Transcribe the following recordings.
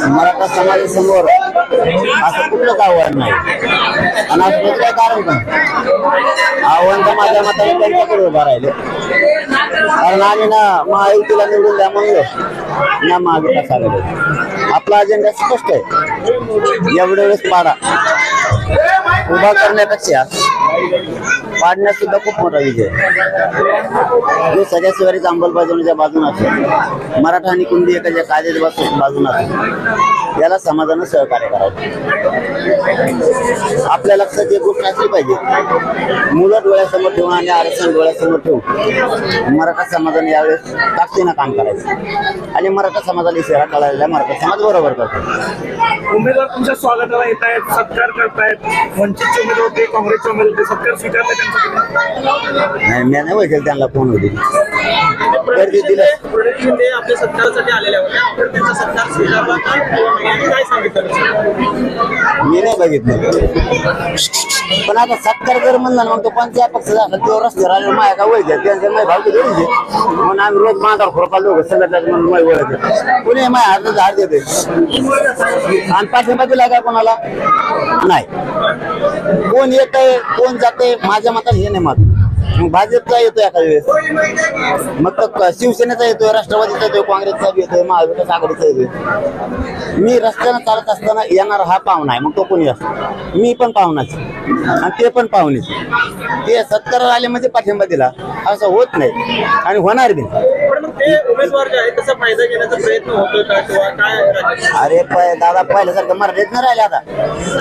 मराठा समाजासमोर असं कुठलंच आव्हान नाही आणि असं काय कारण पण आव्हान तर माझ्या मताने त्यांच्याकडे उभा राहिले कारण आम्ही ना महायुतीला निवडून द्या म्हणलं ना महाविकास आघाडी आपला अजेंडा स्पष्ट आहे एवढ्या वेळेस पाडा उभा करण्यापेक्षा पाडण्यात सुद्धा खूप मोठा विजय जो सगळ्या शिवारीच्या अंमलबजावणीच्या बाजून असेल मराठा आणि कुणबी एकाच्या कायद्याच्या बाजून असेल याला समाजानं सहकार्य करावं आपल्या लक्षात एक गोष्ट असली पाहिजे मुलं डोळ्यासमोर ठेवून आणि आरक्षण डोळ्यासमोर ठेवून मराठा समाजाने यावेळेस ताकदीनं काम करायचं आणि मराठा समाजाला इशारा कळालेला मराठा समाज बरोबर करतो उमेदवार तुमच्या स्वागताला येत आहेत सत्कार करतायत वंचितचे उमेदवार होते काँग्रेसचे उमेदवार होते सत्कार स्वीकारले नाही मी नाही वैकेल त्यांना फोन होती गर्दी दिलं आपल्या सत्कारासाठी आलेल्या होत्या आपण त्यांचा सत्कार स्वीकारला काय सांगितलं मी नाही बघितलं पण आता सत्कार कर म्हणला मग तो पंचायत पक्ष झाला तो रस्त्यावर आले माया का वैद्य त्यांच्या माय भावकी जोडीचे म्हणून आम्ही रोज मांगावर खोरपा लोक संघटना म्हणून माय ओळखते कुणी माय हात झाड देते आणि पाठिंबा दिला का कोणाला नाही कोण येत आहे कोण जाते माझ्या मतात हे नाही मत मग भाजपचा येतोय एका वेळेस मग तर शिवसेनेचा येतोय राष्ट्रवादीचा येतोय काँग्रेसचा येतोय महाविकास आघाडीचा येतोय मी रस्त्यानं चालत असताना येणार हा पाहुणा आहे मग तो कोणी असतो मी पण पाहुणाच आणि ते पण पाहुणेच ते सत्काराला आले म्हणजे पाठिंबा दिला असं होत नाही आणि होणार बी उमेदवार जे आहे त्याचा फायदा घेण्याचा प्रयत्न होतोय का किंवा काय अरे दादा पहिल्यासारखं मराठीत नाही राहिले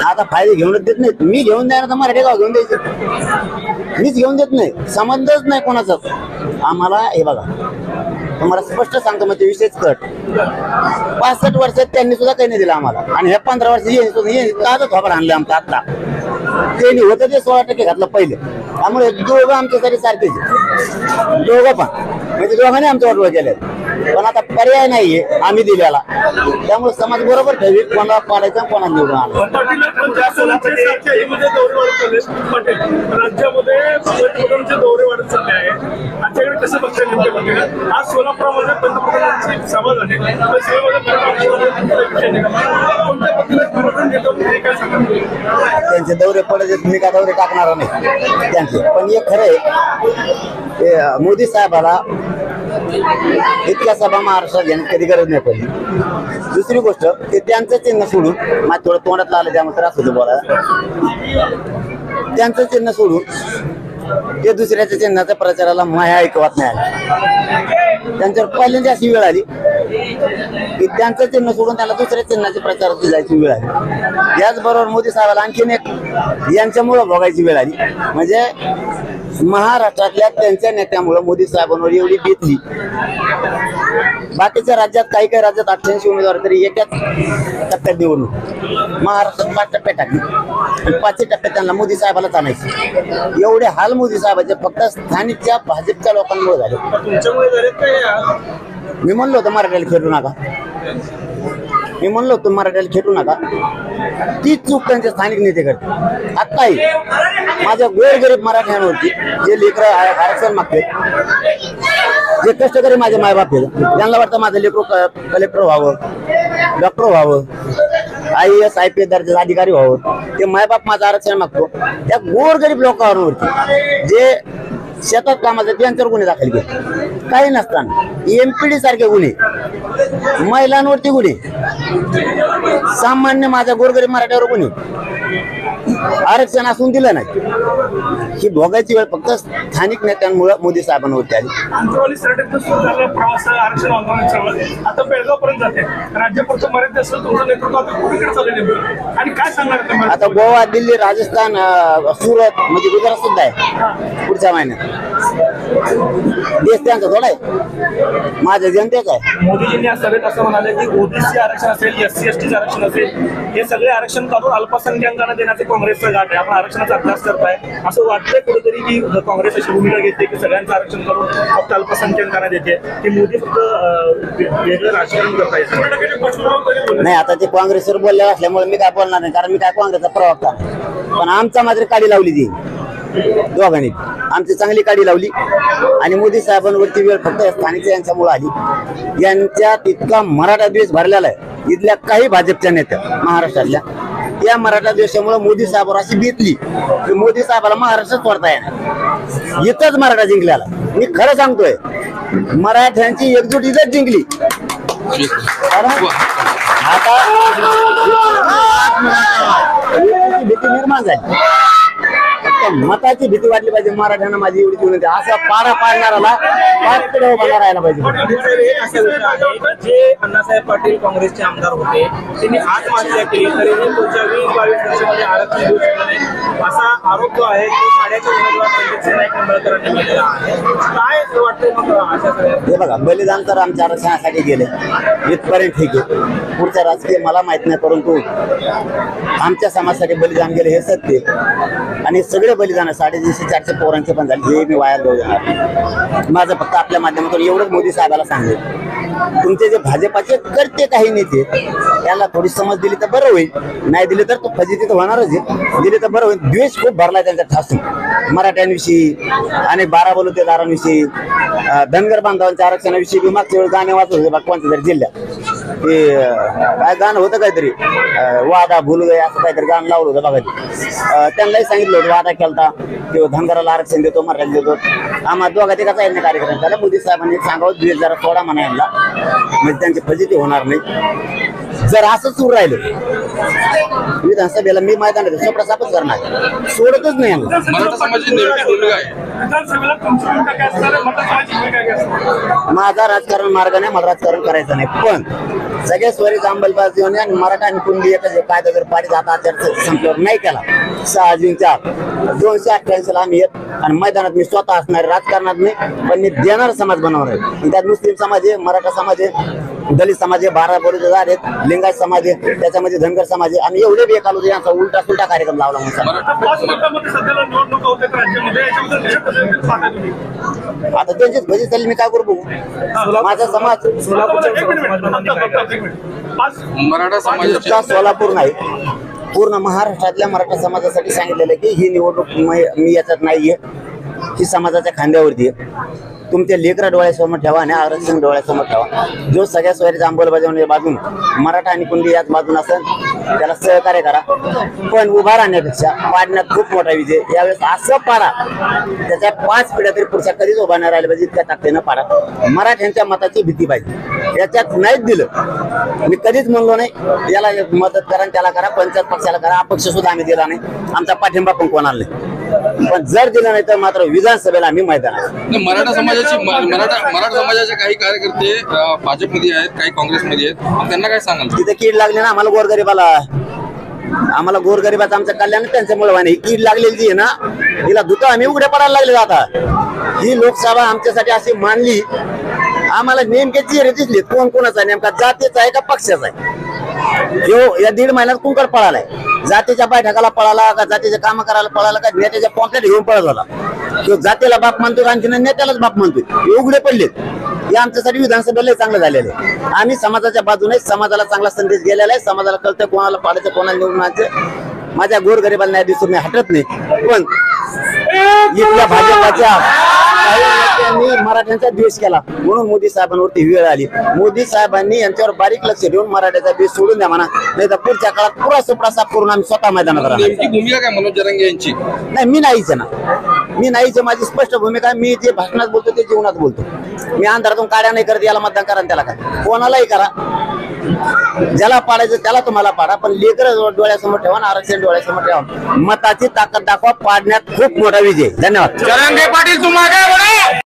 आता फायदे घेऊनच देत नाहीत मी घेऊन द्यायला तर मराठी गाव घेऊन द्यायचे मीच घेऊन देत नाही संबंधच नाही कोणाचाच आम्हाला हे बघा तुम्हाला स्पष्ट सांगतो मग ते विषयच कट 65 वर्षात त्यांनी सुद्धा काही नाही दिलं आम्हाला आणि हे 15 वर्ष ताजच थोपड आणलं आमचं आता त्यांनी होतं ते 16% घातलं पहिले त्यामुळे दोघं आमच्यासाठी सारखेच दोघं पण म्हणजे दोघांनी आमच्या वाटोळ केले पण आता पर्याय नाहीये आम्ही दिल्याला त्यामुळे समाज बरोबर ठेवी कोणाला पाडायचं कोणा निवडून आलं राज्यामध्ये दौरे वाढत चालले आहे आमच्याकडे कसं बघताय आज सोलापुरामध्ये पंतप्रधानांची सभा झाली त्यांचे दौरे पडायचे तुम्ही काय दौरे टाकणार नाही त्यांचे पण हे खरं आहे मोदी साहेबाला इतक्या सभा महाराष्ट्रात घेण्यात कधी गरज नाही पडली दुसरी गोष्ट ते त्यांचं चिन्ह सोडून माझ्या थोडं तोंडात आलं त्यामुळे त्रास होतो बोलायला त्यांचं चिन्ह सोडून ते दुसऱ्याच्या चिन्हाच्या प्रचाराला माया ऐकवत नाही आली त्यांच्यावर पहिल्यांदा अशी वेळ आली की त्यांचं चिन्ह सोडून त्याला दुसऱ्या चिन्हाच्या प्रचाराची जायची वेळ आली याचबरोबर मोदी साहेबाला आणखीन एक यांच्यामुळं भोगायची वेळ आली म्हणजे महाराष्ट्रातल्या त्यांच्या नेत्यामुळे मोदी साहेबांवर एवढी बेतली बाकीच्या राज्यात काही राज्यात 88 उमेदवार तरी एकाच टप्प्यात निवडणूक महाराष्ट्रात 5 टप्प्यात टाकली आणि 5 टप्प्यात त्यांना मोदी साहेबालाच आणायचे एवढे हाल मोदी साहेबांचे फक्त स्थानिकच्या भाजपच्या लोकांमुळे झाले मी म्हणलो होतं मराठ्याला खेळू नका मी म्हणलो होतो मराठ्याला खेटू नका तीच चूक त्यांचे स्थानिक नेते करते आत्ताही माझ्या गोरगरीब मराठ्यांवरती जे लेकरं आरक्षण मागते जे कष्टकरी माझे मायबाप आहेत त्यांना वाटतं माझं लेकरू कलेक्टर व्हावं डॉक्टर व्हावं IAS IPS दर्जाचे अधिकारी व्हावं ते मायबाप माझं आरक्षण मागतो त्या गोरगरीब लोकांवरती जे शेतात कामाचे त्यांच्यावर गुन्हे दाखल केले काही नसताना MPD सारखे गुन्हे महिलांवरती गुन्हे सामान्य माझ्या गोरगरीब मराठ्यावर गुन्हे आरक्षण असून दिलं नाही ही भोगायची वेळ फक्त स्थानिक नेत्यांमुळे मोदी साहेबांवरती आली आता बेळगावपर्यंत जाते राज्यापुरतं मर्यादित असेल तुमचं नेतृत्व आता कुठेकडे चाललेलं आणि काय सांगणार आता गोवा दिल्ली राजस्थान सुरत म्हणजे गुजरात सुद्धा आहे पुढच्या महिन्यात देश त्यांचा थोडा आहे माझ्या जनतेचा आहे मोदीजींनी या सभेत असं म्हणाले की OBC आरक्षण असेल SC ST आरक्षण असेल हे सगळे आरक्षण काढून अल्पसंख्याकांना देण्याचे काँग्रेसचा घाट आहे आपण आरक्षणाचा अभ्यास करताय असं वाटतंय कुठेतरी की काँग्रेस अशी भूमिका घेते की सगळ्यांचं आरक्षण करून फक्त अल्पसंख्याकांना देते की मोदी फक्त वेगळं राजकारण करतायत नाही आता ते काँग्रेसवर बोलले असल्यामुळे मी काय बोलणार नाही कारण मी काय काँग्रेसचा प्रवक्ता पण आमचा मात्र काडी लावली ती दोघांनी आमची चांगली काडी लावली आणि मोदी साहेबांवरती वेळ फक्त स्थानिक यांच्यामुळे आली. यांच्यात इतका मराठा द्वेष भरलेला आहे इथल्या काही भाजपच्या नेत्या महाराष्ट्रातल्या. या मराठा द्वेषामुळे मोदी साहेबांवर अशी बेतली की मोदी साहेबाला महाराष्ट्रात सोडता येणार. इथंच मराठा जिंकल्याला. मी खरं सांगतोय मराठ्यांची एकजूट इथंच जिंकली. कारण आता भीती निर्माण झाली. मताची भीती वाटली पाहिजे मराठ्यांना. माझी एवढी विनंती असा पाडा पाडणाराला पाच पुढे उभा राहायला पाहिजे. जे अण्णासाहेब पाटील काँग्रेसचे आमदार होते त्यांनी आत्महत्या केली तरीही पुढच्या 20-22 वर्षामध्ये आरक्षण देऊ शकलं नाही असा आरोप जो आहे तो माड्याच्या उमेदवार रणजित नाईक निंबाळकरांनी केलेला आहे. काय वाटतंय मग अशा सगळ्या? हे बघा बलिदान तर आमच्या आरक्षणासाठी गेले इथपर्यंत ठीक आहे. पुढच्या राजकीय मला माहित नाही परंतु आमच्या समाजासाठी बलिदान गेले हे सत्य. आणि सगळे बलिदान 350-400 पोरांचे पण झाले हे मी वाया जाऊ देणार. माझं फक्त आपल्या माध्यमातून एवढंच मोदी साहेबाला सांगेल तुमचे जे भाजपाचे करते काही नेते त्याला थोडी समज दिली तर बरं होईल. नाही दिली तर तो फजिती तर होणारच आहे. दिली तर बरं होईल. द्वेष खूप भरलाय त्यांचा ठासून मराठ्यांविषयी आणि 12 बलुतेदारांविषयी धनगर बांधवांच्या आरक्षणाविषयी बी मागच्या वेळी गाणे वाचत होते कोणत्या तरी जिल्ह्यात. ते काय गाणं होतं काहीतरी वादा भूल गए असं काहीतरी गाणं लावलं होतं बघा. त्यांनाही सांगितलं होतं वादा केलता किंवा धनगराला आरक्षण देतो मराठ्याला देतो. आम्हा दोघा तिघाचा आहे कार्यक्रम त्याला मोदी साहेबांनी सांगावं 2000 सोडा म्हणायला म्हणजे त्यांची फजिती होणार नाही. जर असं सुरू राहिलं विधानसभेला मी मैदानात सप्रसापच करणार सोडतच नाही. मराठा समाजाची नेमकी भूमिका आहे. माझा राजकारण मार्ग नाही. मला राजकारण करायचं नाही. पण सगळे स्वरीच अंमलबजावणी होणे आणि मराठा आणि कुणबी एकच कायदा जर पारित आता आचार नाही केला 6 जूनच्या 288 ला आम्ही येत आणि मैदानात मी स्वतः असणार राजकारणात नाही पण मी देणार समाज बनवणार आहे. त्यात मुस्लिम समाज आहे मराठा समाज आहे दलित समाज आहे 12 बलुतेदार आहेत लिंगायत समाज आहे त्याच्यामध्ये धनगर समाज आहे. आम्ही एवढे बी एकालो यांचा उलटा सुलटा कार्यक्रम लावला म्हणून आता त्यांचीच भजी चालली मी काय करू बघू. माझा समाज मराठा समाजाच्या सोलापूर नाही पूर्ण महाराष्ट्रातल्या मराठा समाजासाठी सांगितलेलं आहे की ही निवडणूक मी याच्यात नाहीये. ही समाजाच्या खांद्यावरती आहे. तुमचे लेकरा डोळ्यासमोर ठेवा आणि आरक्षण डोळ्यासमोर ठेवा. जो सगळ्या सोयरीचा अंमलबजावणी बाजून मराठा आणि कुणबी याच बाजून असेल त्याला सहकार्य करा. पण उभा राहण्यापेक्षा पाडण्यात खूप मोठा विजय. यावेळेस असं पाडा त्याच्या 5 पिढ्या तरी पुढच्या कधीच उभा नाही राहिला पाहिजे. इतक्या ताकदीनं पाडा. मराठ्यांच्या मताची भीती पाहिजे. याच्यात नाहीच दिलं मी कधीच म्हणलो नाही याला मदत करा त्याला करा पंचायत पक्षाला करा. अपक्ष सुद्धा आम्ही दिला नाही. आमचा पाठिंबा पण कोणाला नाही. पण जर दिलं नाही तर मात्र विधानसभेला आम्ही मैदानात. मराठा समाजाचे काही कार्यकर्ते भाजपमध्ये आहेत काही काँग्रेसमध्ये आहेत त्यांना काय सांगाल? तिथे कीड लागली ना आम्हाला गोरगरिबाचं आमचं कल्याण त्यांच्यामुळे व्हायला. ही कीड लागलेली जी आहे ना तिला धुतो आम्ही उघडे पडायला लागले. आता ही लोकसभा आमच्यासाठी अशी मानली आम्हाला नेमके चेहरे दिसले कोण कोणाचा नेमका जातीचा आहे का पक्षाचा आहे. या 1.5 महिन्यात कुंकड पळालाय. जातीच्या बैठकाला पळाला का जातीचे काम करायला पळाला का नेत्याच्या पॉम्पलेट घेऊन पळत होता. तो जातीला बाप मानतोय आणखी नेत्यालाच बाप मानतोय. हे उघडे पडलेत. हे आमच्यासाठी विधानसभेला चांगलं झालेलं आहे. आम्ही समाजाच्या बाजूने समाजाला चांगला संदेश गेलेला आहे. समाजाला कळतं कोणाला पाडायचं कोणाला निवडून आणायचं. माझ्या गोरगरिबाला न्याय दिसून मी हटत नाही. पण इथल्या भाजपाच्या काही नेत्यांनी मराठ्यांचा द्वेष केला म्हणून मोदी साहेबांवरती वेळ आली. मोदी साहेबांनी यांच्यावर बारीक लक्ष देऊन मराठ्याचा द्वेष सोडून द्या म्हणा. नाही तर पुढच्या काळात पुरा सुपडा साफ करून आम्ही स्वतः मैदानात राहणार. नेमकी भूमिका काय मनोज जरांगे यांची? नाही मी नाहीच ना. मी नाहीच. माझी स्पष्ट भूमिका मी जे भाषणात बोलतो ते जीवनात बोलतो. मी अंधारातून काड्या नाही करत. याला मतदान करा त्याला काय कोणालाही करा. ज्याला पाडायचं त्याला तुम्हाला पाडा. पण लेकर डोळ्यासमोर ठेवा आणि आरक्षण डोळ्यासमोर ठेवा. मताची ताकद दाखवा. पाडण्यात खूप मोठा विजय. धन्यवाद. जरांगे पाटील तुम्हाला काय